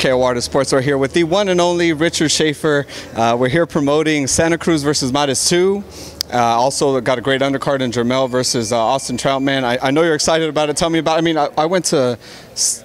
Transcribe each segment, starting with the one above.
KO Artist Sports. We're here with the one and only Richard Schaefer. We're here promoting Santa Cruz versus Modest 2. Also got a great undercard in Jermel versus Austin Troutman. I know you're excited about it. Tell me about it. I mean, I went to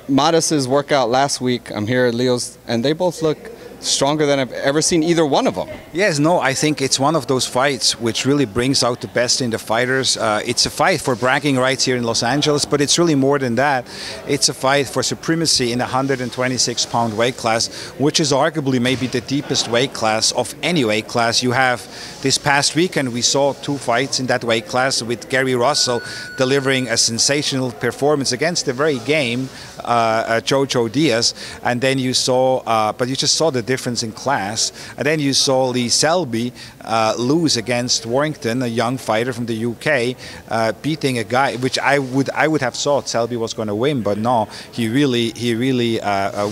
Modest's workout last week. I'm here at Leo's, and they both look stronger than I've ever seen either one of them. Yes, no, I think it's one of those fights which really brings out the best in the fighters. It's a fight for bragging rights here in Los Angeles, but it's really more than that. It's a fight for supremacy in a 126-pound weight class, which is arguably maybe the deepest weight class of any weight class. You have this past weekend, we saw two fights in that weight class with Gary Russell delivering a sensational performance against the very game Jojo Diaz, and then you saw, but you just saw the difference in class, and then you saw Lee Selby lose against Warrington, a young fighter from the UK, beating a guy which I would have thought Selby was going to win, but no, he really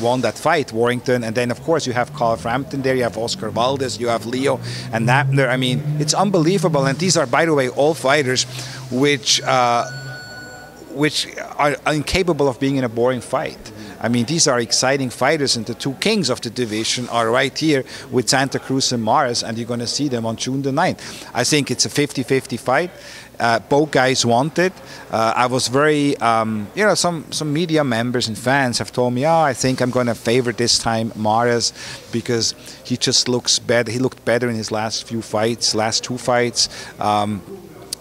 won that fight, Warrington. And then of course you have Carl Frampton there, you have Oscar Valdez, you have Leo and Abner. I mean, it's unbelievable, and these are, by the way, all fighters which are incapable of being in a boring fight. I mean, these are exciting fighters, and the two kings of the division are right here with Santa Cruz and Mares, and you're going to see them on June the 9th. I think it's a 50-50 fight. Both guys want it. I was very, you know, some media members and fans have told me, oh, I think I'm going to favor this time Mares because he just looks better. He looked better in his last two fights.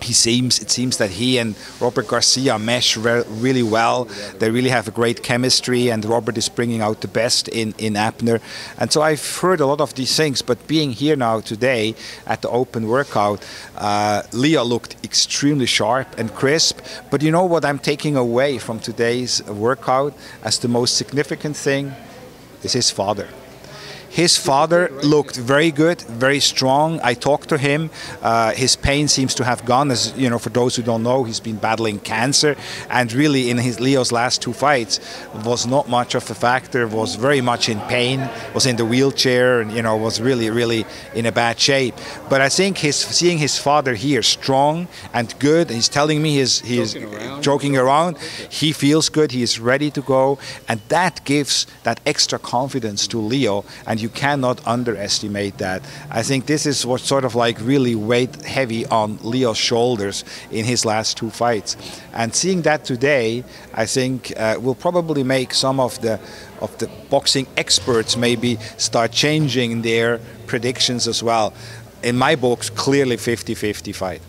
It seems that he and Robert Garcia mesh really well. They really have a great chemistry, and Robert is bringing out the best in Abner. And so I've heard a lot of these things, but being here now today at the open workout, Leo looked extremely sharp and crisp. But you know what I'm taking away from today's workout as the most significant thing is his father. His father looked very good, very strong. I talked to him. His pain seems to have gone. As you know, for those who don't know, he's been battling cancer, and really in Leo's last two fights was not much of a factor. Was very much in pain. Was in the wheelchair, and was really in a bad shape. But I think seeing his father here strong and good, and he's telling me he's joking around. He feels good. He is ready to go, and that gives that extra confidence to Leo. And you cannot underestimate that. I think this is what sort of like really weighed heavy on Leo's shoulders in his last two fights. And seeing that today, I think will probably make some of the boxing experts maybe start changing their predictions as well. In my books, clearly 50-50 fight.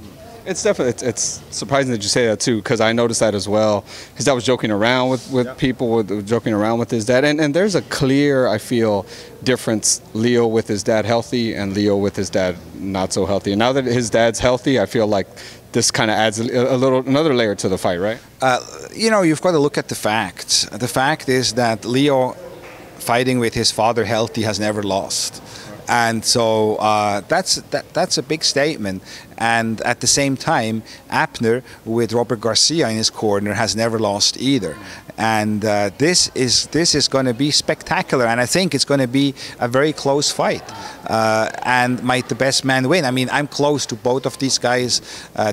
It's definitely, it's surprising that you say that too, because I noticed that as well. His dad was joking around with people, joking around with his dad, and there's a clear, I feel, difference. Leo with his dad healthy, and Leo with his dad not so healthy. And now that his dad's healthy, I feel like this kind of adds another layer to the fight, right? You've got to look at the facts. The fact is that Leo, fighting with his father healthy, has never lost. And so that's a big statement. And at the same time, Abner, with Robert Garcia in his corner, has never lost either. And this is going to be spectacular. And I think it's going to be a very close fight. And might the best man win? I mean, I'm close to both of these guys.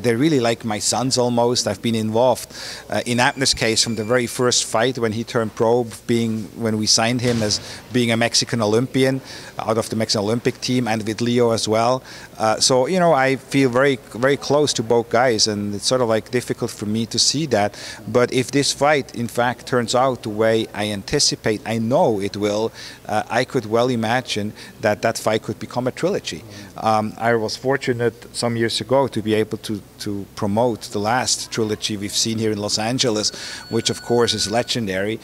They're really like my sons almost. I've been involved in Abner's case from the very first fight when he turned pro, when we signed him as being a Mexican Olympian out of the Mexican Olympic team, and with Leo as well. So I feel very close to both guys, and it's sort of like difficult for me to see that. But if this fight in fact turns out the way I anticipate, I know it will, I could well imagine that fight could become a trilogy. I was fortunate some years ago to be able to promote the last trilogy we've seen here in Los Angeles, which of course is legendary,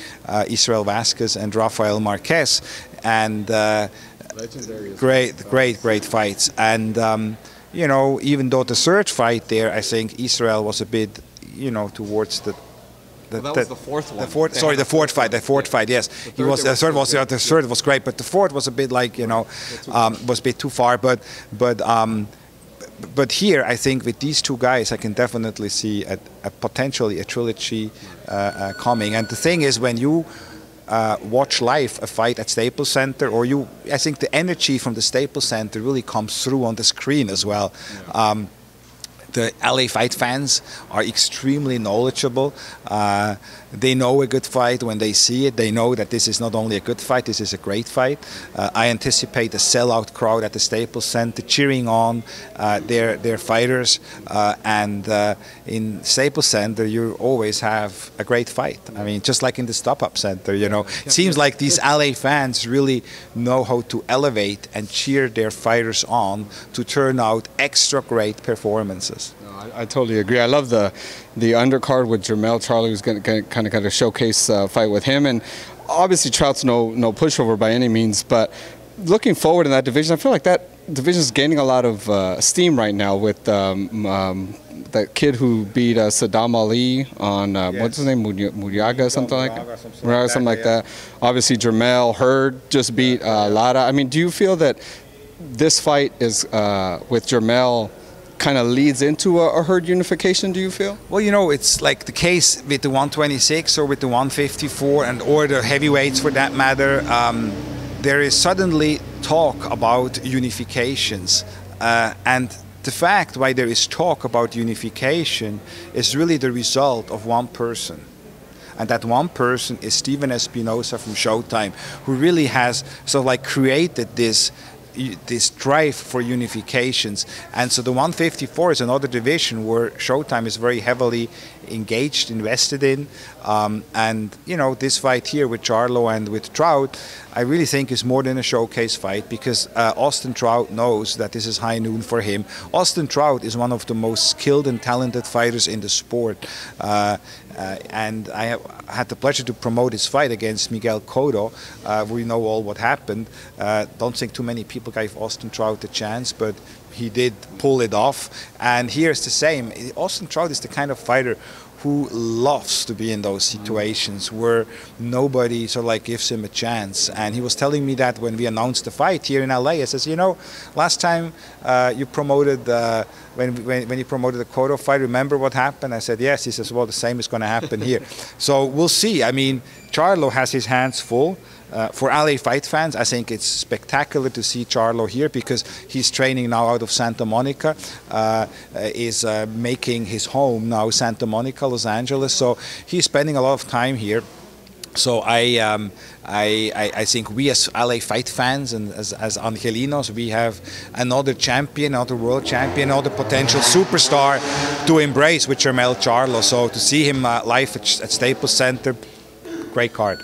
Israel Vasquez and Rafael Marquez, and great fights. And even though the third fight there, I think Israel was a bit, towards the. That was the fourth one. The fourth fight. Yes, the third was great, but the fourth was a bit like was a bit too far. But here, I think with these two guys, I can definitely see potentially a trilogy coming. And the thing is, when you watch live a fight at Staples Center, I think the energy from the Staples Center really comes through on the screen as well. The LA fight fans are extremely knowledgeable. They know a good fight when they see it. They know that this is not only a good fight, this is a great fight. I anticipate a sellout crowd at the Staples Center cheering on their fighters. And in Staples Center, you always have a great fight. I mean, just like in the Stop-Up Center, you know. It seems like these LA fans really know how to elevate and cheer their fighters on to turn out extra great performances. I totally agree. I love the undercard with Jermell Charlo, who's going to kind of got a showcase fight with him, and obviously Trout's no pushover by any means. But looking forward in that division, I feel like that division is gaining a lot of steam right now with that kid who beat Saddam Ali on what's his name, Muriaga, something like that. Something like that. Obviously Jermell Hurd just beat Lara. I mean, do you feel that this fight is with Jermell kind of leads into a Hurd unification, do you feel? Well, you know, it's like the case with the 126 or with the 154 and or the heavyweights for that matter. There is suddenly talk about unifications, and the fact why there is talk about unification is really the result of one person. And that one person is Steven Espinosa from Showtime, who really has sort of like created this drive for unifications. And so the 154 is another division where Showtime is very heavily engaged, invested in. And, you know, this fight here with Charlo and with Trout, I really think is more than a showcase fight, because Austin Trout knows that this is high noon for him. Austin Trout is one of the most skilled and talented fighters in the sport. And I have had the pleasure to promote his fight against Miguel Cotto. We know all what happened. Don't think too many people gave Austin Trout a chance, but he did pull it off. And here's the same. Austin Trout is the kind of fighter who loves to be in those situations where nobody sort of like gives him a chance. And he was telling me that when we announced the fight here in LA. I says, you know, last time you promoted when you promoted the Cotto fight, remember what happened? I said yes. He says, well, the same is going to happen here. So we'll see. I mean, Charlo has his hands full. For LA fight fans, I think it's spectacular to see Charlo here, because he's training now out of Santa Monica, is making his home now Santa Monica, Los Angeles. So he's spending a lot of time here. So I think we as LA fight fans and as Angelinos, we have another champion, another world champion, another potential superstar to embrace with Jermell Charlo. So to see him live at Staples Center, great card.